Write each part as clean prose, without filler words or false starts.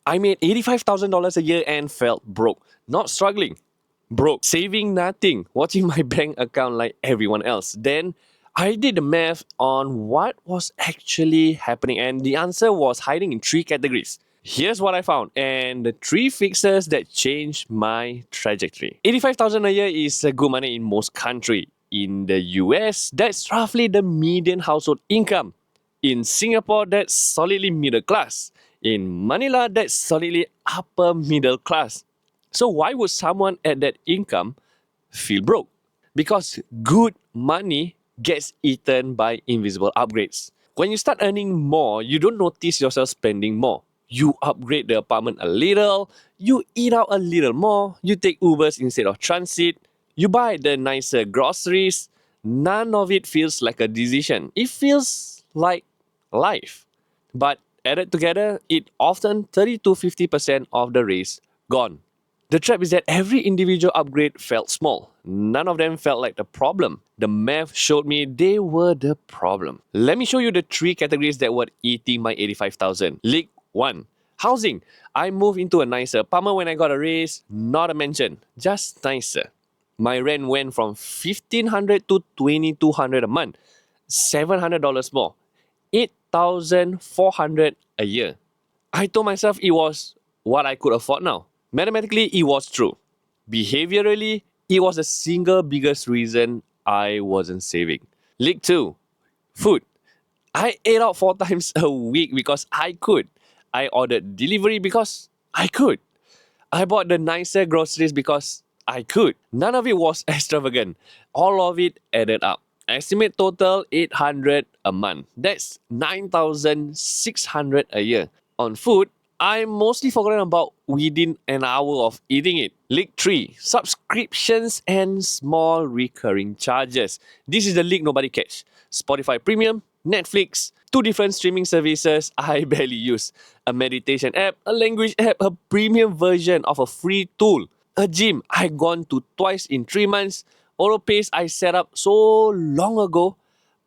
I made $85,000 a year and felt broke. Not struggling, broke. Saving nothing, watching my bank account like everyone else. Then I did the math on what was actually happening, and the answer was hiding in three categories. Here's what I found, and the three fixes that changed my trajectory. 85,000 a year is good money in most countries. In the US, that's roughly the median household income. In Singapore, that's solidly middle class. In Manila, that's solidly upper middle class. So why would someone at that income feel broke? Because good money gets eaten by invisible upgrades. When you start earning more, you don't notice yourself spending more. You upgrade the apartment a little, you eat out a little more, you take Ubers instead of transit, you buy the nicer groceries. None of it feels like a decision. It feels like life. But added together, it often 30 to 50% of the race gone. The trap is that every individual upgrade felt small. None of them felt like the problem. The math showed me they were the problem. Let me show you the three categories that were eating my 85,000. League 1. Housing. I moved into a nicer apartment when I got a raise. Not a mansion, just nicer. My rent went from $1,500 to $2,200 a month. $700 more. $8,400 a year. I told myself it was what I could afford now. Mathematically, it was true. Behaviorally, it was the single biggest reason I wasn't saving. League 2. Food. I ate out 4 times a week because I could. I ordered delivery because I could. I bought the nicer groceries because I could. None of it was extravagant. All of it added up. Estimate total 800 a month. That's 9,600 a year. On food, I mostly forgotten about within an hour of eating it. League 3. Subscriptions and small recurring charges. This is the league nobody catch. Spotify Premium, Netflix, 2 different streaming services I barely use. A meditation app, a language app, a premium version of a free tool. A gym I gone to twice in 3 months. Autopays I set up so long ago,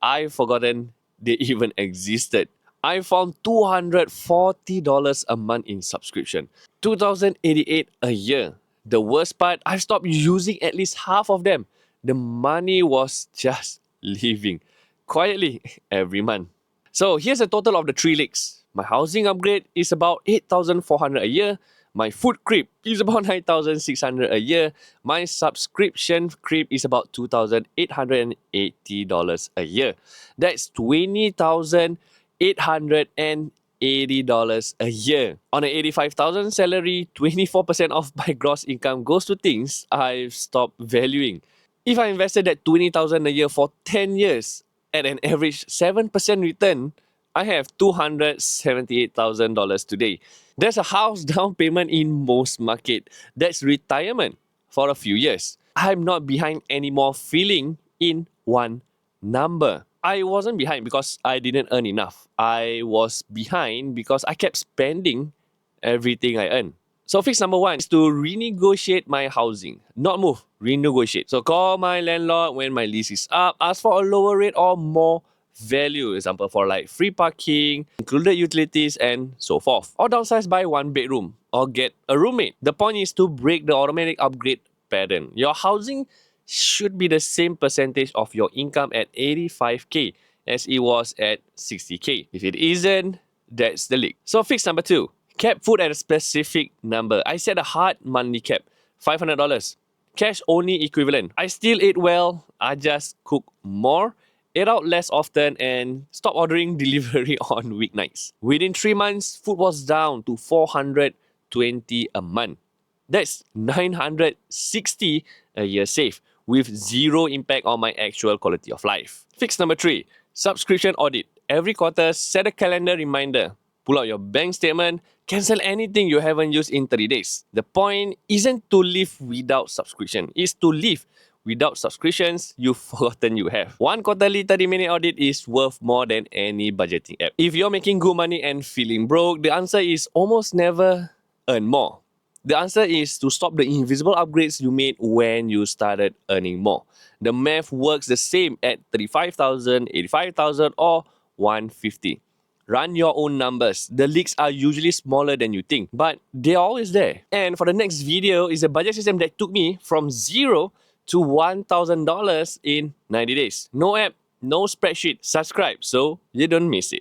I've forgotten they even existed. I found $240 a month in subscription. $2,088 a year. The worst part, I stopped using at least half of them. The money was just leaving quietly every month. So here's a total of the 3 leaks. My housing upgrade is about $8,400 a year. My food creep is about $9,600 a year. My subscription creep is about $2,880 a year. That's $20,880 a year. On an $85,000 salary, 24% of my gross income goes to things I've stopped valuing. If I invested that $20,000 a year for 10 years at an average 7% return, I have $278,000 today. There's a house down payment in most market. That's retirement for a few years. I'm not behind anymore feeling in one number. I wasn't behind because I didn't earn enough. I was behind because I kept spending everything I earned. So fix number 1 is to renegotiate my housing. Not move, renegotiate. So call my landlord when my lease is up, ask for a lower rate or more value, example for like free parking, included utilities and so forth. Or downsize by 1 bedroom or get a roommate. The point is to break the automatic upgrade pattern. Your housing should be the same percentage of your income at 85k as it was at 60k. If it isn't, that's the leak. So fix number 2. Cap food at a specific number. I set a hard monthly cap, $500. Cash only equivalent. I still ate well, I just cook more, ate out less often, and stop ordering delivery on weeknights. Within 3 months, food was down to $420 a month. That's $960 a year saved, with zero impact on my actual quality of life. Fix number 3, subscription audit. Every quarter, set a calendar reminder. Pull out your bank statement, cancel anything you haven't used in 30 days. The point isn't to live without subscription, it's to live without subscriptions you've forgotten you have. One quarterly 30-minute audit is worth more than any budgeting app. If you're making good money and feeling broke, the answer is almost never earn more. The answer is to stop the invisible upgrades you made when you started earning more. The math works the same at 35,000, 85,000 or 150. Run your own numbers. The leaks are usually smaller than you think, but they're always there. And for the next video is a budget system that took me from $0 to $1,000 in 90 days. No app, no spreadsheet. Subscribe so you don't miss it.